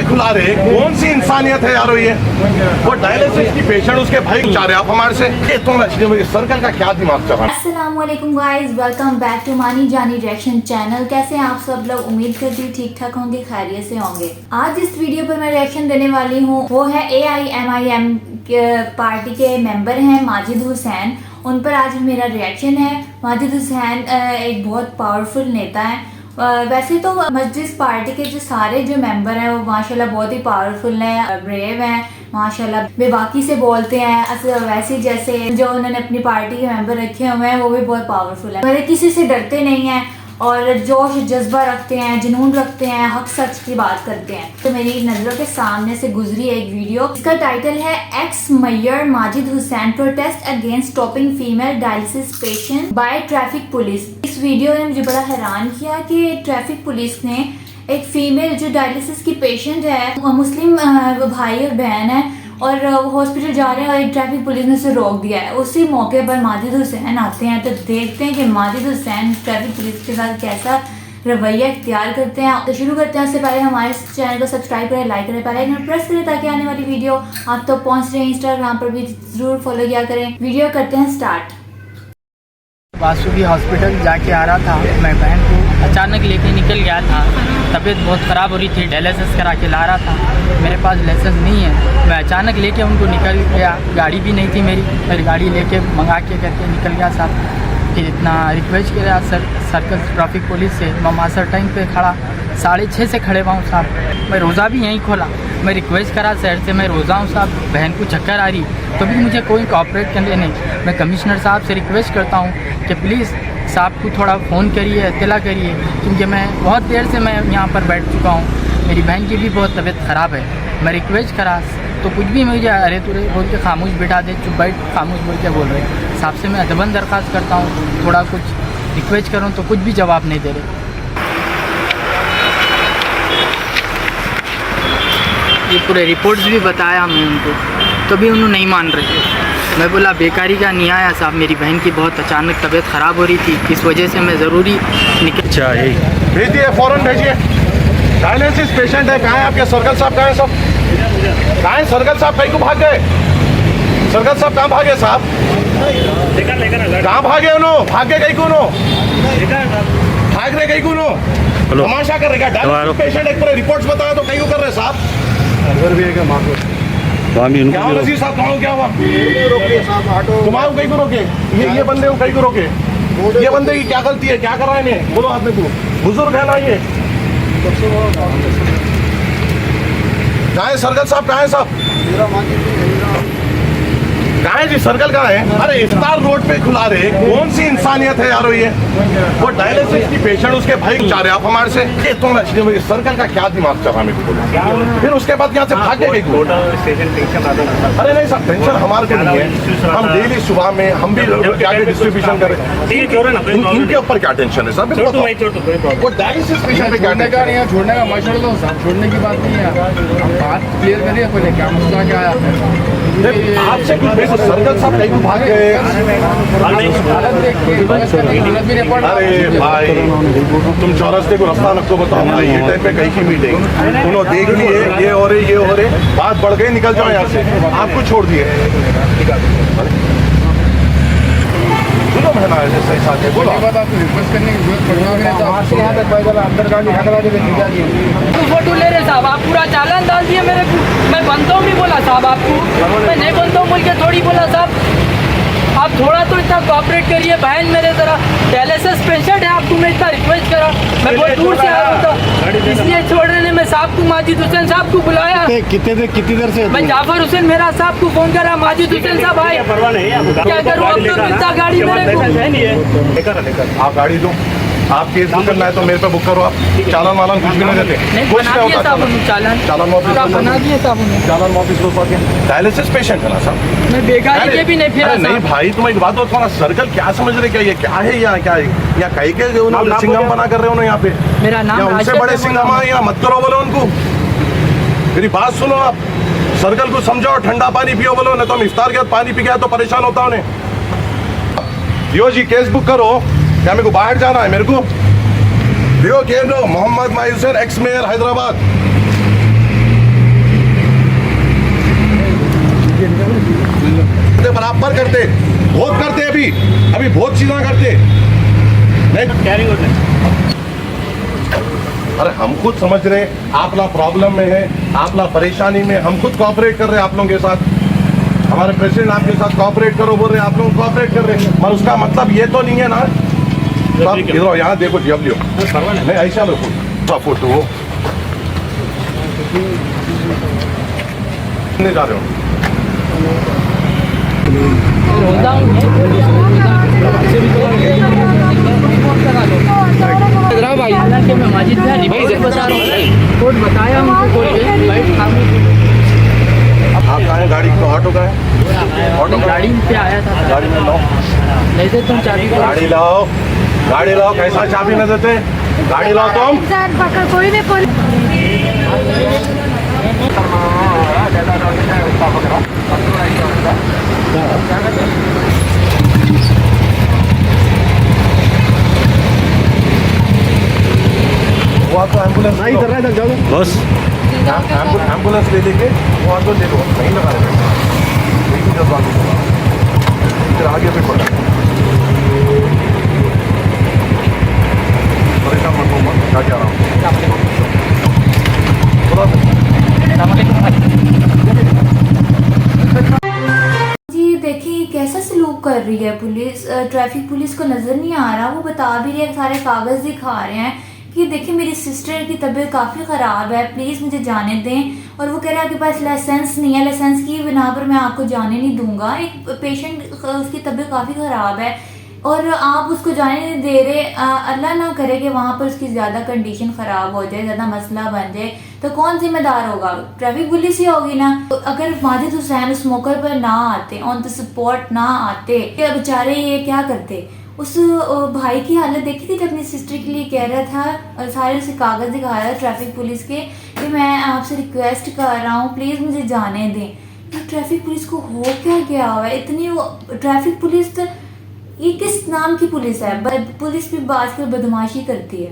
खुला रहे, कौन सी इंसानियत है यारो ये। वो डायलिसिस की पेशेंट उसके भाई चाह रहे आप हमारे से, ये तो सर्कल का क्या दिमाग चल रहा है। अस्सलाम वालेकुम गाइस, वेलकम बैक टू मानी जानी रिएक्शन चैनल। कैसे हैं आप सब लोग? उम्मीद करती हूँ ठीक ठाक होंगे, खैरियत से होंगे। आज इस वीडियो पर मैं रिएक्शन देने वाली हूँ, वो है AIMIM पार्टी के मेंबर हैं माजिद हुसैन। उन पर आज मेरा रिएक्शन है। माजिद हुसैन एक बहुत पावरफुल नेता है। वैसे तो मजलिस पार्टी के जो सारे जो मेंबर हैं वो माशाल्लाह बहुत ही पावरफुल हैं, ब्रेव हैं, माशाल्लाह बेबाकी से बोलते हैं। वैसे जैसे जो उन्होंने अपनी पार्टी के मेंबर रखे हुए हैं वो भी बहुत पावरफुल है। मेरे किसी से डरते नहीं हैं और जोश जज्बा रखते हैं, जुनून रखते हैं, हक सच की बात करते हैं। तो मेरी नज़रों के सामने से गुजरी एक वीडियो, इसका टाइटल है x mayor Majid Hussain protest against stopping female dialysis patient bye traffic police. इस वीडियो ने मुझे बड़ा हैरान किया कि ट्रैफिक पुलिस ने एक फीमेल जो डायलिसिस की पेशेंट है, मुस्लिम भाई और बहन है, और हॉस्पिटल जा रहे हैं और एक ट्रैफिक पुलिस ने उसे रोक दिया है। उसी मौके पर माजिद हुसैन आते हैं। तो देखते हैं कि माजिद हुसैन ट्रैफिक पुलिस के साथ कैसा रवैया इख्तियार करते हैं। तो शुरू करते हैं। उससे पहले हमारे चैनल को सब्सक्राइब करें, लाइक करें, बेल आइकन प्रेस करें ताकि आने वाली वीडियो आप तक पहुंच रहे हैं। इंस्टाग्राम पर भी जरूर फॉलो किया करें। वीडियो करते हैं स्टार्ट। वासुकी हॉस्पिटल जाके आ रहा था, मैं बहन को अचानक लेके निकल गया था। तबीयत बहुत ख़राब हो रही थी, डायलिसिस करा के ला रहा था। मेरे पास लाइसेंस नहीं है, मैं अचानक लेके उनको निकल गया। गाड़ी भी नहीं थी मेरी गाड़ी लेके मंगा के करके निकल गया साहब। फिर इतना रिक्वेस्ट किया सर्कल ट्रैफिक पुलिस से, मैं मास्टर टाइम पे खड़ा 6:30 से खड़े हुआ हूँ साहब। मैं रोज़ा भी यहीं खोला, मैं रिक्वेस्ट करा शहर से मैं रोज़ा हूँ साहब, बहन को चक्कर आ रही तो भी मुझे कोई कोऑपरेट करने नहीं। मैं कमिश्नर साहब से रिक्वेस्ट करता हूँ कि प्लीज़ साहब को थोड़ा फ़ोन करिए, इत्तला करिए, क्योंकि मैं बहुत देर से मैं यहाँ पर बैठ चुका हूँ। मेरी बहन की भी बहुत तबीयत ख़राब है। मैं रिक्वेस्ट करा तो कुछ भी मुझे अरे तुरे बोल के खामोश बिठा दे, चुप बैठ खामोश बोल के बोल रहे। साहब से मैं अदबन दरख्वास्त करता हूँ, थोड़ा कुछ रिक्वेस्ट करूँ तो कुछ भी जवाब नहीं दे रहे। ये पूरे रिपोर्ट्स भी बताया मैं उनको, तो भी उन्होंने नहीं मान रहे। मैं बोला बेकारी का नहीं आया साहब, मेरी बहन की बहुत अचानक तबीयत ख़राब हो रही थी, इस वजह से मैं ज़रूरी निकल। अच्छा यही भेजिए, फ़ौरन भेजिए। डायलिसिस पेशेंट है। कहाँ है आपके सर्कल साहब? कहाँ है सब? कहाँ है सर्कल साहब? कहीं को भाग गए? सर्कल साहब कहाँ भागे साहब? कहाँ भागे उन्होंने? भाग गए कहीं को? भाग रहे कहीं को? तमाशा कर रहे? डायलिसिस पेशेंट एक पूरे रिपोर्ट्स बताया तो कहीं को कर रहे साहब? भी है क्या क्या नजीर साहब? कहाँ क्या हुआ? तुम्हारे कहीं को रोके? ये बंदे को कहीं को रोके? ये बंदे की क्या गलती है? क्या कर रहा है इन्हें? बोलो आदमी को, बुजुर्ग है ना ये। कहाँ है सर्कल साहब? कहाँ है साहब? कहाँ है जी सर्कल? कहाँ है? अरे इफ्तार रोड पे खुला रहे, कौन सी इंसानियत है यारो ये। वो डायलिसिस की पेशेंट उसके भाई चाह रहे आप हमारे से, ये तो सर्कल का क्या दिमाग चल रहा है मेरे को। फिर उसके बाद यहाँ से भाग गए। अरे नहीं साहब, टेंशन हमारे को नहीं है। हम डेली सुबह में हम भी क्या डिस्ट्रीब्यूशन कर रहे हैं, इनके ऊपर क्या टेंशन है सर? वो डायलिसिस पेशेंट पे क्या छोड़ने का मशवरा दो साहब, छोड़ने की बात नहीं है। बात क्लियर करिए पहले, क्या मसला क्या है आपसे? सर्कल साहब कहीं भाग गए? अरे भाई तुम चौरस्ते को रास्ता रखो, बताओ भाई ये टाइम पे कहीं की मीटिंग उन्होंने देख लिए, ये हो रहे बात बढ़ गई, निकल जाओ यहाँ से। आपको छोड़ दिए है ना सही साथ है। बोलो बात आपको रिक्वेस्ट करने की जरूरत पड़ेगी तो आपसे यहाँ तक पैदल अंदर गाड़ी फोटो ले रहे साहब, आप पूरा चालान डाल दिए मेरे को। मैं बनता हूँ नहीं बोला साहब आपको, मैं नहीं बनता हूँ बोल के थोड़ी बोला साहब। आप थोड़ा तो इतना कोऑपरेट करिए, बहन मेरे तरह डायलिसिस पेशेंट है, आपको मैं इतना रिक्वेस्ट करा। मैं बहुत दूर से आया था, इसलिए छोड़ने में साहब को माजिद हुसैन साहब को बुलाया। कितनी देर से? मैं जाफर हुसैन मेरा साहब को फोन करा, माजिद हुसैन साहब आए। क्या करूँ अब तो मिलता गाड़ी मेरे को। आप गाड़ी दो, आप केस बुक करना है तो मेरे पे बुक करो। आप चालान वालान कुछ भी नहीं देते? चालान ऑफिस डायलिसिस पेशेंट है ना साहब? मैं बेगारी के भी नहीं फिरा। नहीं भाई तुम एक बात बताओ, सर्कल क्या समझ रहे? क्या ये क्या है यहाँ? क्या यहाँ कहीं के सिंगम बना कर रहे हो यहाँ पे? मेरा नाम उनसे बड़े सिंगम है यहाँ, मत करो बोलो उनको। मेरी बात सुनो आप, सर्कल को समझाओ, ठंडा पानी पियो बोलो, नहीं तो हम इफ्तार के बाद पानी पी गया तो परेशान होता उन्हें। यो जी केस बुक करो। क्या मेरे को बाहर जाना है? मेरे को लियो केस दो। मोहम्मद माई हुसैन एक्स मेयर हैदराबाद। बराबर करते, बहुत करते अभी बहुत चीज़ें करते नहीं। अरे हम खुद समझ रहे हैं आपला प्रॉब्लम में है, आपला परेशानी में, हम खुद कोऑपरेट कर रहे हैं आप लोगों के साथ। हमारे प्रेसिडेंट आपके साथ कोऑपरेट करो बोल रहे हैं, आप लोग कोऑपरेट कर रहे हैं, पर उसका मतलब ये तो नहीं है ना। इधर यहाँ देखो जी, अब लियो नहीं ऐसा लो फोटो नहीं जा रहे हो। हालांकि मैं माजिद था रिवाइज बता रहा हूँ, कोर्ट बताया हमको कोर्ट में बाइट आप कहाँ हैं? गाड़ी को ऑटो का है? ऑटो गाड़ी पे आया था, गाड़ी में लाओ, नहीं दे तुम चाबी को। गाड़ी लाओ, गाड़ी लाओ। कैसा चाबी न देते? गाड़ी लाओ तुम। कोई नहीं कोई वो आपको एम्बुलेंस नहीं कर रहा है, जाओ बस एम्बुलेंस ले लेके वो ऑटो ले लो, नहीं लगा रहे फिर आगे पे पड़ा परेशान मत हो, मत क्या कह रहा हूँ जी। देखिए कैसा सलूक कर रही है पुलिस, ट्रैफिक पुलिस को नज़र नहीं आ रहा। वो बता भी रही है, सारे कागज़ दिखा रहे हैं कि देखिए मेरी सिस्टर की तबीयत काफ़ी ख़राब है, प्लीज़ मुझे जाने दें। और वो कह रहा है आपके पास लाइसेंस नहीं है, लाइसेंस की बिना पर मैं आपको जाने नहीं दूंगा। एक पेशेंट उसकी तबीयत काफ़ी ख़राब है और आप उसको जाने नहीं दे रहे। अल्लाह ना करे कि वहाँ पर उसकी ज़्यादा कंडीशन ख़राब हो जाए, ज़्यादा मसला बन जाए, तो कौन जिम्मेदार होगा? ट्रैफिक पुलिस ही होगी ना। तो अगर माजिद हुसैन उस मौके पर ना आते, ऑन द स्पॉट ना आते, क्या बेचारे ये क्या करते? उस भाई की हालत देखी थी जब अपनी सिस्टर के लिए कह रहा था और सारे उसे कागज़ दिखा रहा था ट्रैफिक पुलिस के कि मैं आपसे रिक्वेस्ट कर रहा हूँ प्लीज़ मुझे जाने दें। तो ट्रैफिक पुलिस को हो क्या गया हुआ है इतनी? वो ट्रैफिक पुलिस ये किस नाम की पुलिस है? पुलिस भी आजकल बदमाशी करती है।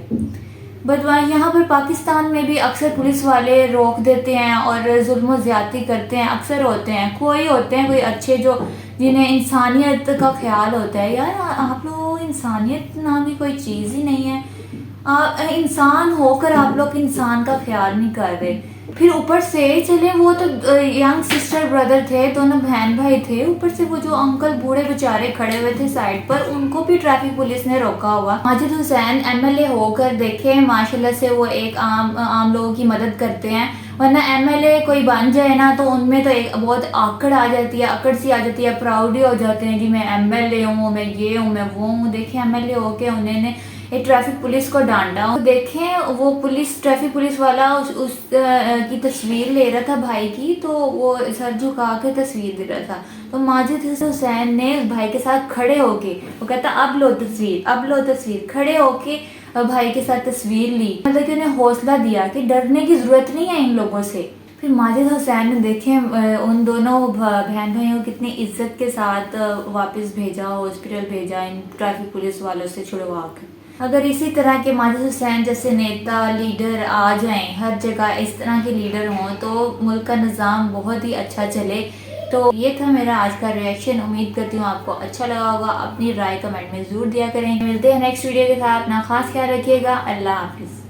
बदमाश यहाँ पर पाकिस्तान में भी अक्सर पुलिस वाले रोक देते हैं और जुल्म ज़्यादती करते हैं। अक्सर होते हैं, कोई होते हैं कोई अच्छे जो जिन्हें इंसानियत का ख्याल होता है। यार आप लोग इंसानियत नाम की कोई चीज़ ही नहीं है। इंसान होकर आप लोग इंसान का ख्याल नहीं कर रहे। फिर ऊपर से चले वो तो यंग सिस्टर ब्रदर थे, दोनों बहन भाई थे, ऊपर से वो जो अंकल बूढ़े बेचारे खड़े हुए थे साइड पर, उनको भी ट्रैफिक पुलिस ने रोका हुआ। माजिद हुसैन एमएलए होकर देखे माशाल्लाह से वो एक आम लोगों की मदद करते हैं। वरना एमएलए कोई बन जाए ना तो उनमें तो एक बहुत आकड़ आ जाती है, अकड़ सी आ जाती है, प्राउड हो जाते हैं कि मैं एमएलए हूँ, मैं ये हूँ, मैं वो हूँ। देखें एमएलए होके उन्होंने एक ट्रैफिक पुलिस को डांटा। देखें वो पुलिस ट्रैफिक पुलिस वाला उस की तस्वीर ले रहा था भाई की, तो वो सर झुका के तस्वीर दे रहा था। तो माजिद हुसैन ने उस भाई के साथ खड़े होके, वो कहता अब लो तस्वीर, अब लो तस्वीर, खड़े होके भाई के साथ तस्वीर ली। मतलब कि उन्हें हौसला दिया कि डरने की ज़रूरत नहीं है इन लोगों से। फिर माजिद हुसैन ने देखें उन दोनों बहन भाइयों को कितनी इज्जत के साथ वापस भेजा, हॉस्पिटल भेजा इन ट्रैफिक पुलिस वालों से छुड़वा कर। अगर इसी तरह के माजिद हुसैन जैसे नेता लीडर आ जाएं, हर जगह इस तरह के लीडर हों, तो मुल्क का निज़ाम बहुत ही अच्छा चले। तो ये था मेरा आज का रिएक्शन। उम्मीद करती हूँ आपको अच्छा लगा होगा। अपनी राय कमेंट में ज़रूर दिया करें। मिलते हैं नेक्स्ट वीडियो के साथ। अपना खास ख्याल रखिएगा। अल्लाह हाफिज़।